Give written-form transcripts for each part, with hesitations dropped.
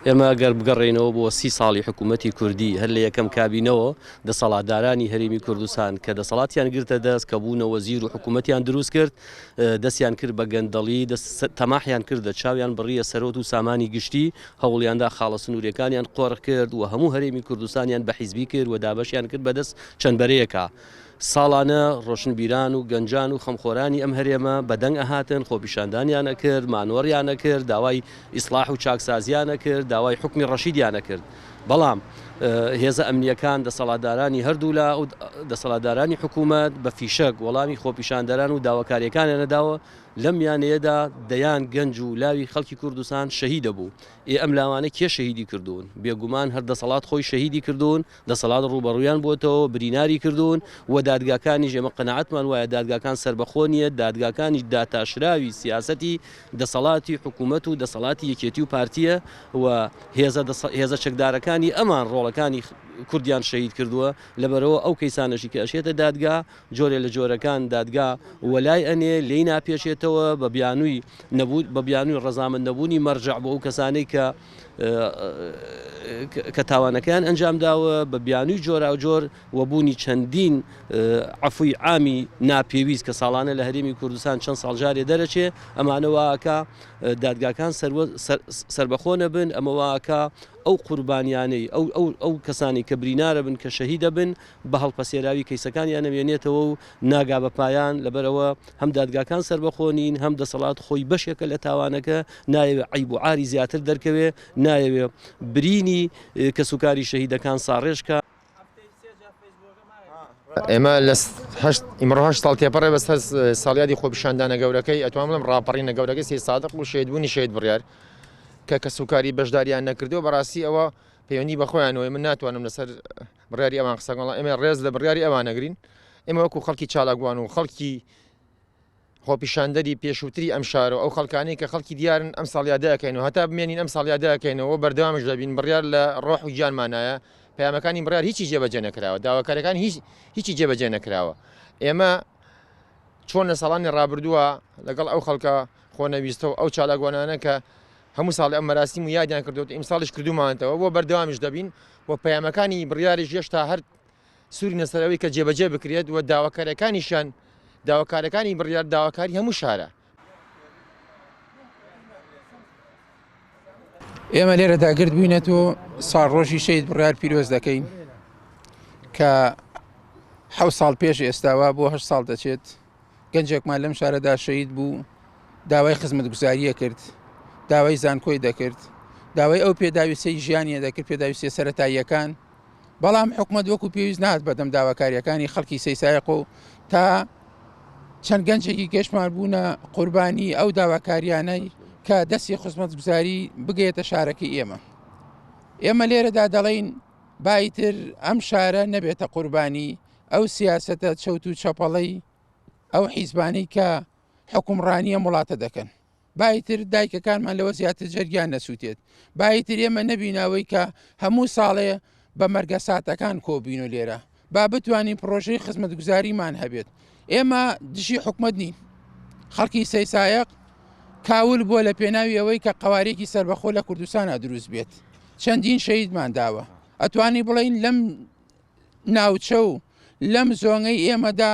ئێمە گەر بگەڕێنەوە بۆ 30 ساڵی حکوومەتی کوردی هەر لە یەکەم کابینەوە دەسەڵاتدارانی هەرێمی کوردستان کە دەسەڵاتیان گرتە دەست کە بوونە وەزیر و حکوومەتیان دروست کرد دەستیان کرد بە گەندەڵی تەماحیان کردە چاویان بڕیە سەرۆت و سامانی گشتی هەوڵیاندا خاڵە سنوورەکانیان قۆڕ کرد و هەموو هەرێمی کوردستانیان بە حیزبی کرد و دابەشیان کرد بەدەست چەند بەرەیەکە. ساڵانە ڕۆشنبیران و گەنجان و خەمخۆرانی ئەم هەرێمە بەدەنگ ئەهاتن خۆپیشاندانیانە کرد مانوەڕیانە کرد داوای ئیسلاح و چاکسازیانە کرد داوای حکمی ڕەشیدیانە کرد بەڵام هێزە ئەمنیەکان دەسەڵاتدارانی هەردوو لە دەسەڵاتدارانی حکوومەت بە فیشەک وەڵامی خۆپیشاندەران و داواکاریەکانیان نەداوە لەم میانەیەدا دەیان گەنج و لاوی خەڵکی کوردستان شەهیدە بوو. ئەم لاوانە کێ شەهیدی کردوون؟ بێگومان هەر دەسەڵات خۆی شەهیدی کردوون دەسەڵات ڕوبەڕوویان بۆتەوە بریناری کردوون و دادگاکانی ژێمە قەنەعەتمان وایە دادگاکان سربەخۆ نیە دادگاکانی داتاشراوی سیاسەتی دەسەڵاتی حکوومەت و دەسەڵاتی یەکێتی و پارتیە و هێزە چەکدارەکانی ئەمان ڕۆڵەکانی کوردیان شەهید کردووە لەبەرەوە ئەو کەیسانەشی کە ئەشێتە دادگا جۆرێ لە جۆرەکان دادگا وەلای ئەنێ لێی ناپێشێتەوە بە بیانووی ڕەزامەند نەبوونی مەرجع بۆ ئەو کەسانەی کە تاوانەکەیان ئەنجام داوە بە بیانووی جۆرا و جۆر وەبوونی چەندین عەفوی عامی ناپێویست کە ساڵانە لە هەرێمی کوردستان چەند ساڵجارێ دەرەچێ ئەمانەوەکە دادگاکان سربەخۆ نەبن ئەمەوەکە ئەو قوربانیانەی ئەو کەسانی کە برینارە بن کە شەهیدە بن بە هەڵپەسێراوی کەیسەکانیان نەمێنێتەوە و ناگا بە پایان لەبەرەوە هەم دادگاکان سربەخۆنین هەم دەسەڵات خۆی بەشێکە لە تاوانەکە نایەوێت عیب و عاری زیاتر دەرکەوێ نایەوێت برینی کە سوکاری شەهیدەکان ساڕێژکە. ئێمە لە ئیمڕۆ 8 ساڵ تێپەڕێ بەسەر ساڵیادی خۆپیشاندانە گەورەکەی ئەتوانم بڵێم ڕاپەڕینە گەورەکەی سێ سادق و شێدبوونی شێد بڕیار کە سوکاری بەشداریان نەکردو بەڕاستی ئەوە پەیوەندی بەخۆیانەوەی من ناتوانم لەسەر بڕیاری ئەوان قسەگەڵ ئێمە ڕێز لە بڕیاری ئەوان نەگرین ئێمە وەکو خەڵکی چالاکوان و خەڵکی خۆپیشاندەری پێشووتری ئەم شارەوە ئەو خەڵکانەی کە خەڵکی دیارن ئەم ساڵیادەکەینەوە هەتا بمێنین ئەم ساڵیادەکەینەوە بەردەوامش دەبین بڕیار لە ڕۆح و گیانمانایە پەیامەکانی بڕیار هیچی جێبەجێ نەکراوە داواکاریەکان هیچی جێبەجێ نەکراوە. ئێمە چۆن لە ساڵانی ڕابردووە لەگەڵ ئەو خەڵکە خۆنەویستە و ئەو چالاکوانانە کە هەموو ساڵی ئەم مەراسی و یادیان کردوت ئیمساڵش کردومانەوە بۆ بەردەوامیش دەبین و پەیامەکانی بڕیاریش هێشتا هەر سووری نەسەرەوەی کە جێبەجێ بکرێت و داواکاریەکانیشان داواکارەکانی بڕیار داواکاری هەموو شارە. ئێمە لێرە داگرت بووینێت و ساڵ ڕۆژی شەید بڕیار پیرۆز دەکەین کە 7 ساڵ پێش ئێستاوا بۆ 8 ساڵ دەچێت گەنجێکمان لەم شارەدا شەید بوو داوای خزمەتگوزاریە کرد داوای زانکۆی دەکرد داوای ئەو پێداویستەی ژیانیە دەکرد پێداویستە سەرەتاییەکان بەڵام حکوومەت وەکو پێویست نهات بەدەم داواکاریەکانی خەڵکی سەیسایق و تا چەند گەنجێکی گەشتمان بوونە قوربانی ئەو داواکاریانەی کە دەستی خزمەتگوزاری بگەیتە شارەکەی ئێمە لێرەدا دەڵێن بایتر ئەم شارە نەبێتە قوربانی ئەو سیاسەتە چەوت و چەپەڵەی ئەو حیزبانەی کە حکومڕانیە وڵاتە دەکەن بایتر دایکەکانمان لەوە زیاتر جەرگیان نەسووتێت بایتر ئێمە نەبیناوەی کە هەموو ساڵێ بە مەرگە ساتەکان کۆبین و لێرە با بتوانین پرۆژەی خزمەتگوزاریمان هەبێت. ئێمە دژی حکومەت نین خەڵکی سەیسایق کاول بووە لە پێناوی ئەوەی کە قوارێکی سربەخۆ لە کوردستانە دروست بێت چەندین شەهیدمان داوە ئەتوانی بڵین لەم ناوچە و لەم زۆنگەی ئێمەدا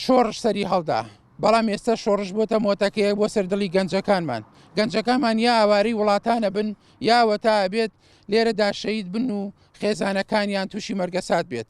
شۆڕش سەری هەڵدا بەڵام ئێستا شۆڕش بۆتە مۆتەکەیە بۆ سەردڵی گەنجەکانمان یا ئاوارەی وڵاتانە بن یاوە تا ئەبێت لێرەدا شەهید بن و خێزانەکانیان تووشی مەرگەسات بێت.